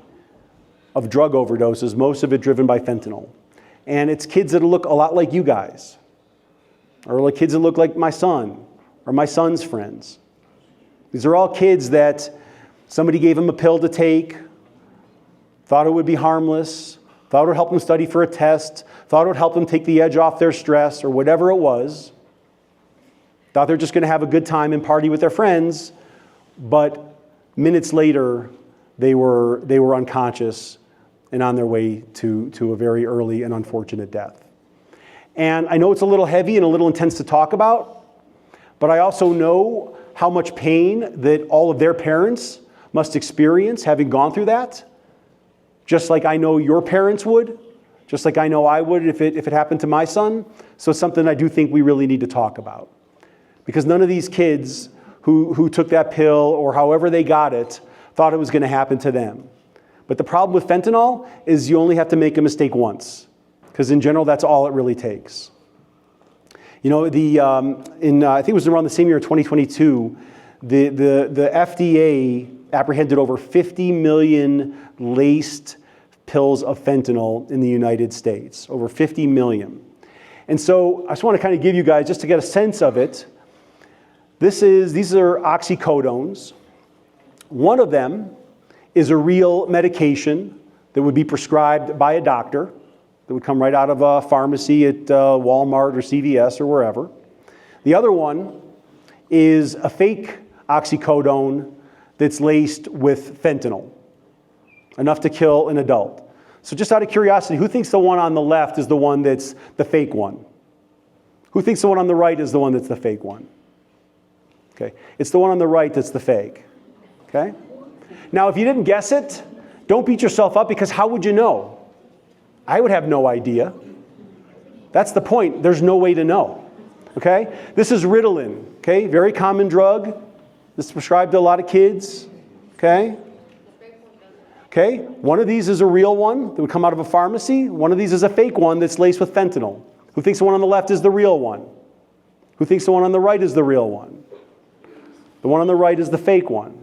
S1: of drug overdoses, most of it driven by fentanyl. And it's kids that look a lot like you guys, or like kids that look like my son, or my son's friends. These are all kids that somebody gave them a pill to take, thought it would be harmless, thought it would help them study for a test, thought it would help them take the edge off their stress or whatever it was, thought they're just going to have a good time and party with their friends, but minutes later, they were unconscious and on their way to a very early and unfortunate death. And I know it's a little heavy and a little intense to talk about, but I also know how much pain that all of their parents must experience having gone through that, just like I know your parents would, just like I know I would if it happened to my son. So it's something I do think we really need to talk about. Because none of these kids who took that pill or however they got it thought it was going to happen to them. But the problem with fentanyl is you only have to make a mistake once, because in general, that's all it really takes. You know, I think it was around the same year, 2022, the FDA apprehended over 50 million laced pills of fentanyl in the United States, over 50 million. And so I just want to kind of give you guys, just to get a sense of it, these are oxycodones. One of them is a real medication that would be prescribed by a doctor, that would come right out of a pharmacy at Walmart or CVS or wherever. The other one is a fake oxycodone that's laced with fentanyl, enough to kill an adult. So just out of curiosity, who thinks the one on the left is the one that's the fake one? Who thinks the one on the right is the one that's the fake one? Okay, it's the one on the right that's the fake. Okay? Now, if you didn't guess it, don't beat yourself up, because how would you know? I would have no idea. That's the point. There's no way to know. Okay? This is Ritalin. Okay? Very common drug. This is prescribed to a lot of kids. Okay? Okay? One of these is a real one that would come out of a pharmacy. One of these is a fake one that's laced with fentanyl. Who thinks the one on the left is the real one? Who thinks the one on the right is the real one? The one on the right is the fake one.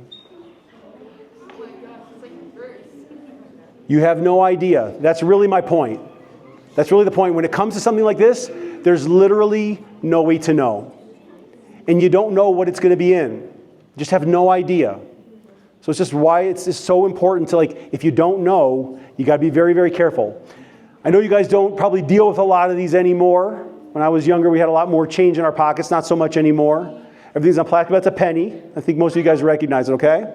S1: You have no idea. That's really my point. That's really the point. When it comes to something like this, there's literally no way to know. And you don't know what it's going to be in. You just have no idea. So it's just why it's just so important to, like, if you don't know, you got to be very, very careful. I know you guys don't probably deal with a lot of these anymore. When I was younger, we had a lot more change in our pockets, not so much anymore. Everything's on plastic, but that's a penny. I think most of you guys recognize it, okay?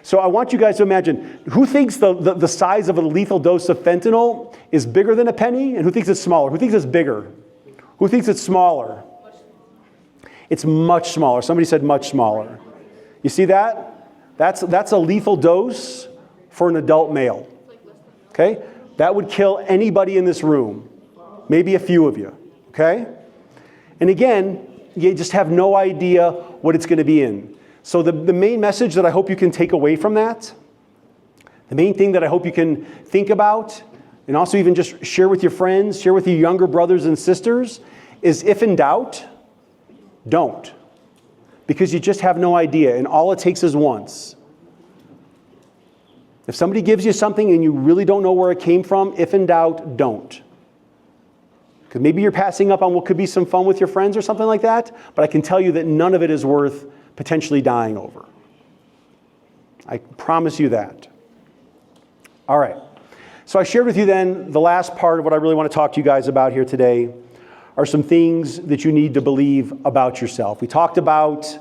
S1: So I want you guys to imagine, who thinks the size of a lethal dose of fentanyl is bigger than a penny? And who thinks it's smaller? Who thinks it's bigger? Who thinks it's smaller? It's much smaller. Somebody said much smaller. You see that? That's a lethal dose for an adult male. Okay? That would kill anybody in this room. Maybe a few of you. Okay? And again, you just have no idea what it's going to be in. So the main message that I hope you can take away from that, the main thing that I hope you can think about, and also even just share with your friends, share with your younger brothers and sisters, is if in doubt, don't. Because you just have no idea, and all it takes is once. If somebody gives you something and you really don't know where it came from, if in doubt, don't. Because maybe you're passing up on what could be some fun with your friends or something like that, but I can tell you that none of it is worth potentially dying over. I promise you that. All right. So I shared with you then the last part of what I really want to talk to you guys about here today are some things that you need to believe about yourself. We talked about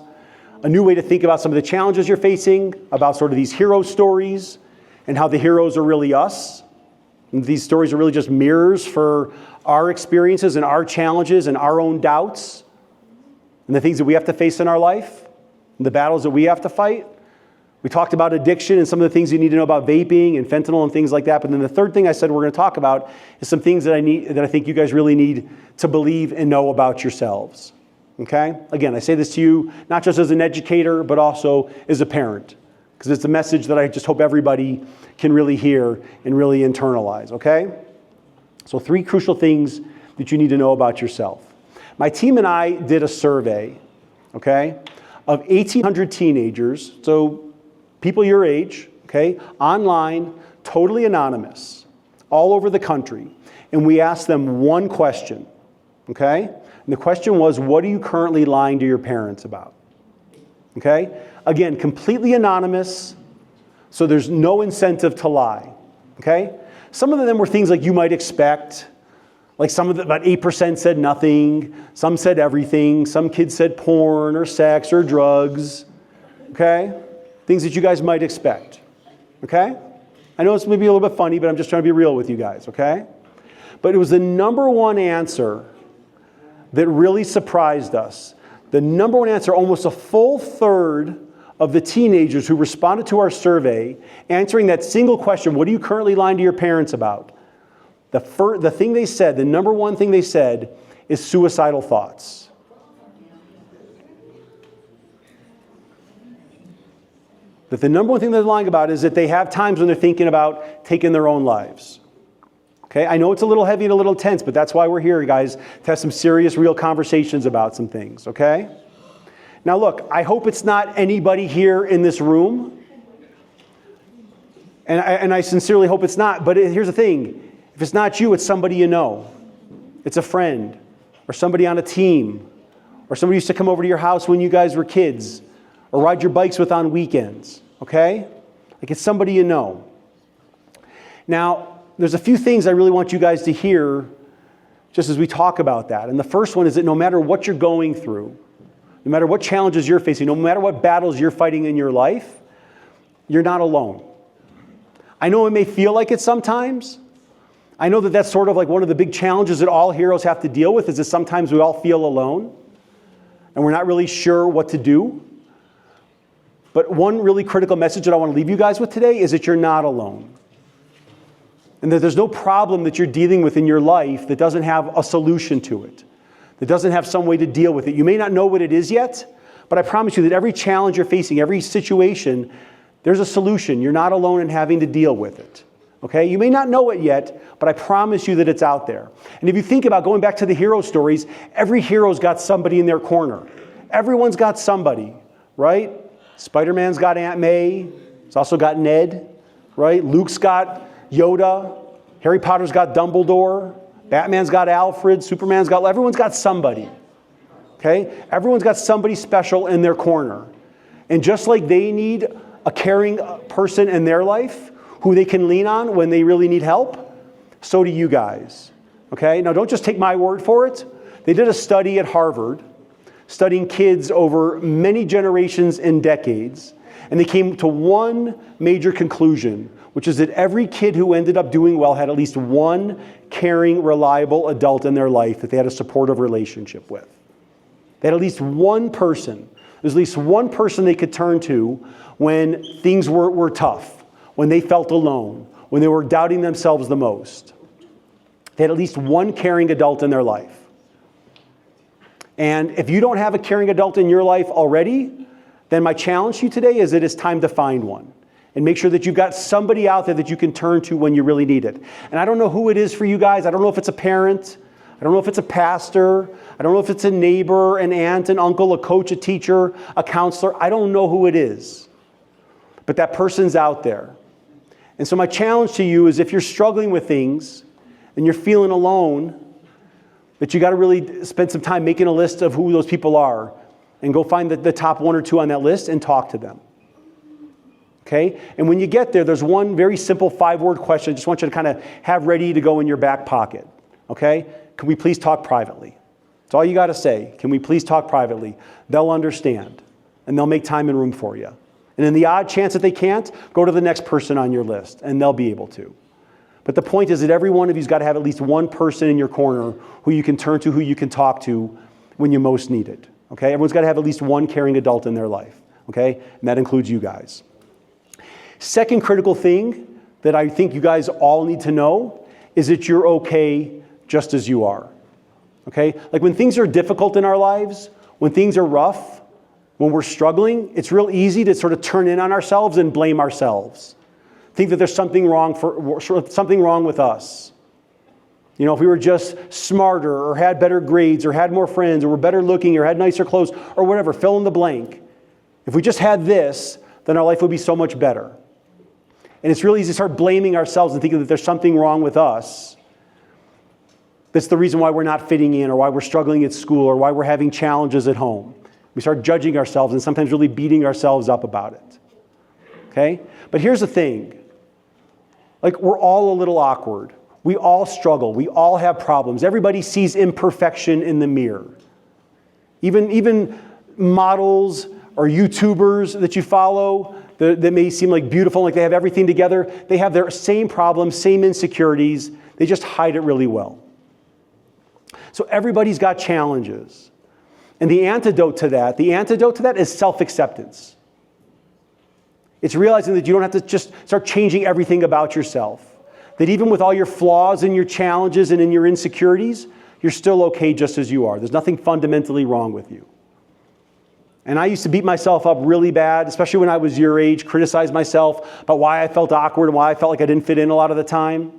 S1: a new way to think about some of the challenges you're facing, about sort of these hero stories and how the heroes are really us. And these stories are really just mirrors for our experiences and our challenges and our own doubts and the things that we have to face in our life. The battles that we have to fight. We talked about addiction and some of the things you need to know about vaping and fentanyl and things like that. But then the third thing I said we're going to talk about is some things that I think you guys really need to believe and know about yourselves. Okay? Again, I say this to you not just as an educator, but also as a parent. Because it's a message that I just hope everybody can really hear and really internalize. Okay? So 3 crucial things that you need to know about yourself. My team and I did a survey. Okay? Of 1,800 teenagers, so people your age, okay, online, totally anonymous, all over the country. And we asked them one question, okay? And the question was, what are you currently lying to your parents about? Okay? Again, completely anonymous, so there's no incentive to lie. okay? Some of them were things like you might expect. Like about 8% said nothing. Some said everything. Some kids said porn or sex or drugs, okay? Things that you guys might expect, okay? I know it's maybe a little bit funny, but I'm just trying to be real with you guys, okay? But it was the number one answer that really surprised us. The number one answer, almost a full third of the teenagers who responded to our survey, answering that single question, what are you currently lying to your parents about? The thing they said, the number one thing they said is suicidal thoughts. That the number one thing they're lying about is that they have times when they're thinking about taking their own lives. Okay, I know it's a little heavy and a little tense, but that's why we're here, guys, to have some serious, real conversations about some things, okay? Now look, I hope it's not anybody here in this room. And I sincerely hope it's not, but here's the thing. If it's not you, it's somebody you know. It's a friend, or somebody on a team, or somebody who used to come over to your house when you guys were kids, or ride your bikes with on weekends, okay? Like it's somebody you know. Now, there's a few things I really want you guys to hear just as we talk about that. And the first one is that no matter what you're going through, no matter what challenges you're facing, no matter what battles you're fighting in your life, you're not alone. I know it may feel like it sometimes. I know that that's sort of like one of the big challenges that all heroes have to deal with is that sometimes we all feel alone and we're not really sure what to do. But one really critical message that I want to leave you guys with today is that you're not alone. And that there's no problem that you're dealing with in your life that doesn't have a solution to it, that doesn't have some way to deal with it. You may not know what it is yet, but I promise you that every challenge you're facing, every situation, there's a solution. You're not alone in having to deal with it. Okay? You may not know it yet, but I promise you that it's out there. And if you think about going back to the hero stories, every hero's got somebody in their corner. Everyone's got somebody, right? Spider-Man's got Aunt May. He's also got Ned, right? Luke's got Yoda, Harry Potter's got Dumbledore, Batman's got Alfred, Superman's got, everyone's got somebody, okay? Everyone's got somebody special in their corner. And just like they need a caring person in their life who they can lean on when they really need help, so do you guys, okay? Now don't just take my word for it. They did a study at Harvard, studying kids over many generations and decades, and they came to one major conclusion, which is that every kid who ended up doing well had at least one caring, reliable adult in their life that they had a supportive relationship with. They had at least one person. There's at least one person they could turn to when things were tough, when they felt alone, when they were doubting themselves the most. They had at least one caring adult in their life. And if you don't have a caring adult in your life already, then my challenge to you today is that it's time to find one. And make sure that you've got somebody out there that you can turn to when you really need it. And I don't know who it is for you guys. I don't know if it's a parent. I don't know if it's a pastor. I don't know if it's a neighbor, an aunt, an uncle, a coach, a teacher, a counselor. I don't know who it is. But that person's out there. And so my challenge to you is if you're struggling with things and you're feeling alone, that you got to really spend some time making a list of who those people are and go find the top one or two on that list and talk to them. Okay? And when you get there, there's one very simple 5-word question I just want you to kind of have ready to go in your back pocket. Okay? Can we please talk privately? That's all you got to say. Can we please talk privately? They'll understand. And they'll make time and room for you. And in the odd chance that they can't, go to the next person on your list, and they'll be able to. But the point is that every one of you's got to have at least one person in your corner who you can turn to, who you can talk to when you most need it. Okay? Everyone's got to have at least one caring adult in their life. Okay? And that includes you guys. Second critical thing that I think you guys all need to know is that you're okay just as you are. Okay? Like when things are difficult in our lives, when things are rough, when we're struggling, it's real easy to sort of turn in on ourselves and blame ourselves. Think that there's something wrong with us. You know, if we were just smarter or had better grades or had more friends or were better looking or had nicer clothes or whatever, fill in the blank. If we just had this, then our life would be so much better. And it's really easy to start blaming ourselves and thinking that there's something wrong with us. That's the reason why we're not fitting in or why we're struggling at school or why we're having challenges at home. We start judging ourselves and sometimes really beating ourselves up about it. Okay? But here's the thing. Like, we're all a little awkward. We all struggle. We all have problems. Everybody sees imperfection in the mirror. Even models or YouTubers that you follow that may seem like beautiful, like they have everything together, they have their same problems, same insecurities. They just hide it really well. So everybody's got challenges. And the antidote to that is self-acceptance. It's realizing that you don't have to just start changing everything about yourself. That even with all your flaws and your challenges and in your insecurities, you're still okay just as you are. There's nothing fundamentally wrong with you. And I used to beat myself up really bad, especially when I was your age, criticize myself about why I felt awkward and why I felt like I didn't fit in a lot of the time.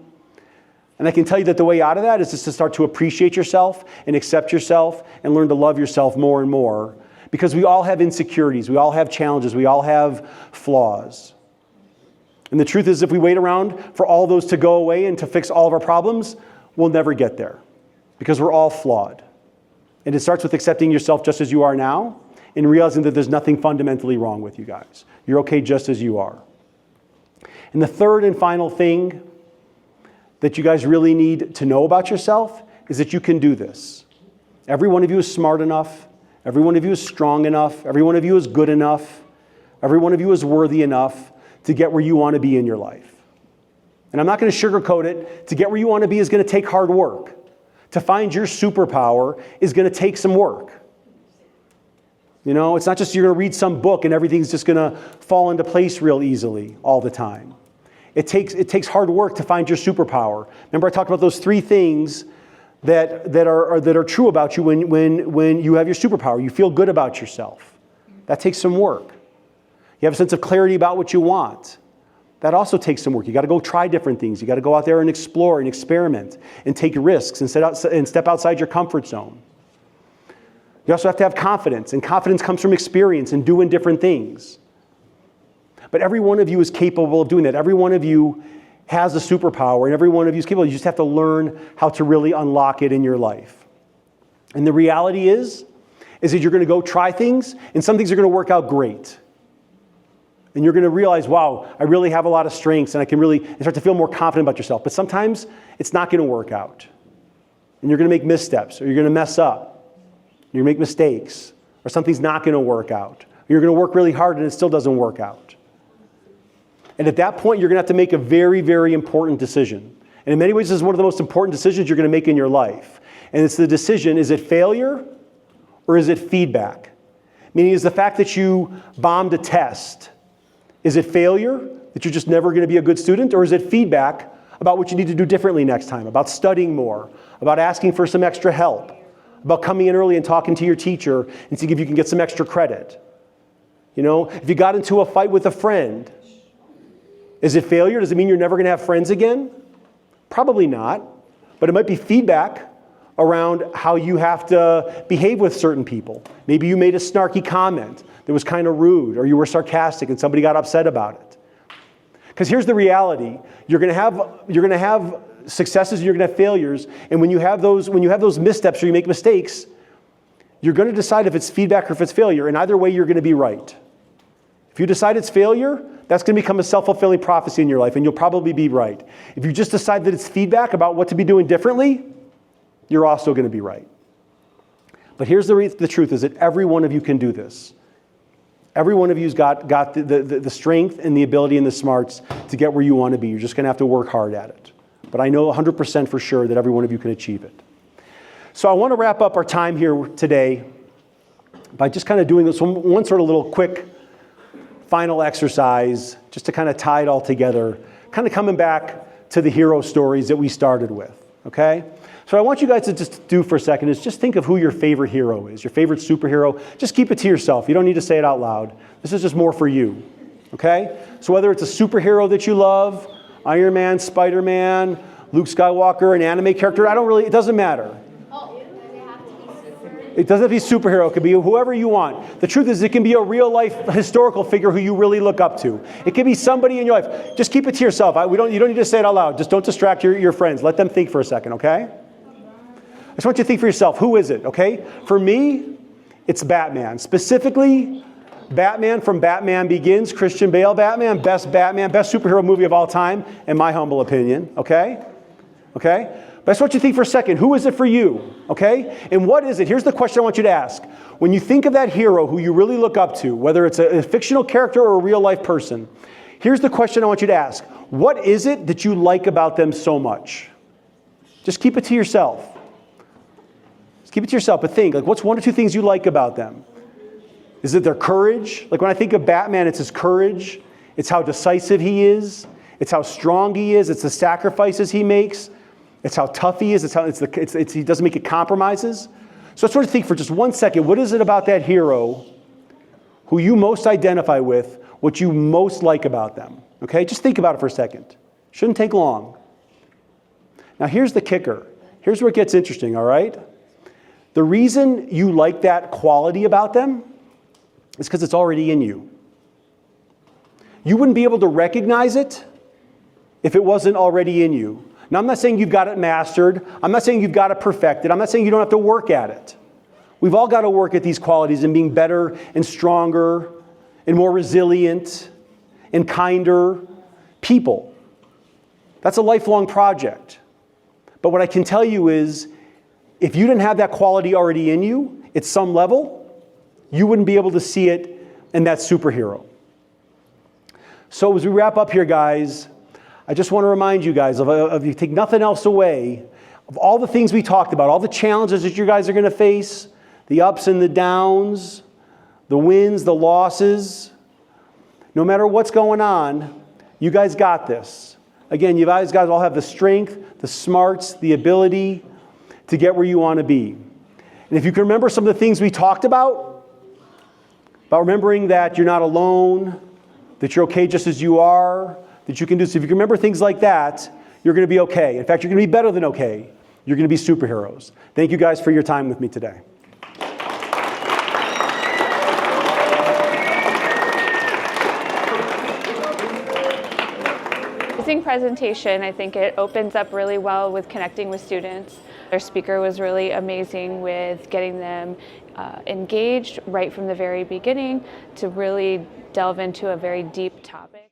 S1: And I can tell you that the way out of that is just to start to appreciate yourself and accept yourself and learn to love yourself more and more. Because we all have insecurities, we all have challenges, we all have flaws. And the truth is, if we wait around for all those to go away and to fix all of our problems, we'll never get there. Because we're all flawed. And it starts with accepting yourself just as you are now and realizing that there's nothing fundamentally wrong with you guys. You're okay just as you are. And the third and final thing that you guys really need to know about yourself is that you can do this. Every one of you is smart enough. Every one of you is strong enough. Every one of you is good enough. Every one of you is worthy enough to get where you want to be in your life. And I'm not going to sugarcoat it. To get where you want to be is going to take hard work. To find your superpower is going to take some work. You know, it's not just you're going to read some book and everything's just going to fall into place real easily all the time. It takes hard work to find your superpower. Remember I talked about those three things that are true about you when you have your superpower. You feel good about yourself. That takes some work. You have a sense of clarity about what you want. That also takes some work. You got to go try different things. You got to go out there and explore and experiment and take risks and step outside your comfort zone. You also have to have confidence, and confidence comes from experience and doing different things. But every one of you is capable of doing that. Every one of you has a superpower, and every one of you is capable. You just have to learn how to really unlock it in your life. And the reality is that you're going to go try things, and some things are going to work out great. And you're going to realize, wow, I really have a lot of strengths, and I can really start to feel more confident about yourself. But sometimes it's not going to work out. And you're going to make missteps, or you're going to mess up. You make mistakes, or something's not going to work out. Or you're going to work really hard and it still doesn't work out. And at that point, you're going to have to make a very, very important decision. And in many ways, this is one of the most important decisions you're going to make in your life. And it's the decision, is it failure or is it feedback? Meaning, is the fact that you bombed a test, is it failure, that you're just never going to be a good student? Or is it feedback about what you need to do differently next time, about studying more, about asking for some extra help, about coming in early and talking to your teacher and seeing if you can get some extra credit? You know, if you got into a fight with a friend, is it failure? Does it mean you're never going to have friends again? Probably not. But it might be feedback around how you have to behave with certain people. Maybe you made a snarky comment that was kind of rude, or you were sarcastic and somebody got upset about it. Because here's the reality. You're going to have successes and you're going to have failures. And when you have those missteps or you make mistakes, you're going to decide if it's feedback or if it's failure. And either way, you're going to be right. If you decide it's failure, that's going to become a self-fulfilling prophecy in your life, and you'll probably be right. If you just decide that it's feedback about what to be doing differently, you're also going to be right. But here's the truth, is that every one of you can do this. Every one of you's got the strength and the ability and the smarts to get where you want to be. You're just going to have to work hard at it. But I know 100% for sure that every one of you can achieve it. So I want to wrap up our time here today by just kind of doing this one sort of little quick final exercise, just to kind of tie it all together, kind of coming back to the hero stories that we started with, okay? So what I want you guys to just do for a second is just think of who your favorite hero is, your favorite superhero. Just keep it to yourself. You don't need to say it out loud. This is just more for you, okay? So whether it's a superhero that you love, Iron Man, Spider-Man, Luke Skywalker, an anime character, it doesn't matter. It doesn't have to be superhero. It could be whoever you want. The truth is, it can be a real-life historical figure who you really look up to. It can be somebody in your life. Just keep it to yourself. You don't need to say it out loud. Just don't distract your friends. Let them think for a second, okay? I just want you to think for yourself. Who is it, okay? For me, it's Batman. Specifically, Batman from Batman Begins, Christian Bale Batman, best superhero movie of all time, in my humble opinion, okay? Okay? But I just want you to think for a second, who is it for you, okay? And what is it? Here's the question I want you to ask. When you think of that hero who you really look up to, whether it's a fictional character or a real life person, here's the question I want you to ask. What is it that you like about them so much? Just keep it to yourself. Just keep it to yourself, but think, like, what's one or two things you like about them? Is it their courage? Like when I think of Batman, it's his courage. It's how decisive he is. It's how strong he is. It's the sacrifices he makes. It's how tough he is. He doesn't make compromises. So I sort of think for just 1 second, what is it about that hero who you most identify with, what you most like about them? Okay, just think about it for a second. Shouldn't take long. Now here's the kicker. Here's where it gets interesting, all right? The reason you like that quality about them is because it's already in you. You wouldn't be able to recognize it if it wasn't already in you. Now, I'm not saying you've got it mastered. I'm not saying you've got it perfected. I'm not saying you don't have to work at it. We've all got to work at these qualities and being better and stronger and more resilient and kinder people. That's a lifelong project. But what I can tell you is, if you didn't have that quality already in you at some level, you wouldn't be able to see it in that superhero. So as we wrap up here, guys, I just want to remind you guys of you take nothing else away, of all the things we talked about, all the challenges that you guys are going to face, the ups and the downs, the wins, the losses. No matter what's going on, you guys got this. Again, you guys all have the strength, the smarts, the ability to get where you want to be. And if you can remember some of the things we talked about remembering that you're not alone, that you're okay just as you are, that you can do. So if you can remember things like that, you're going to be okay. In fact, you're going to be better than okay. You're going to be superheroes. Thank you guys for your time with me today.
S5: Amazing presentation. I think it opens up really well with connecting with students. Our speaker was really amazing with getting them engaged right from the very beginning to really delve into a very deep topic.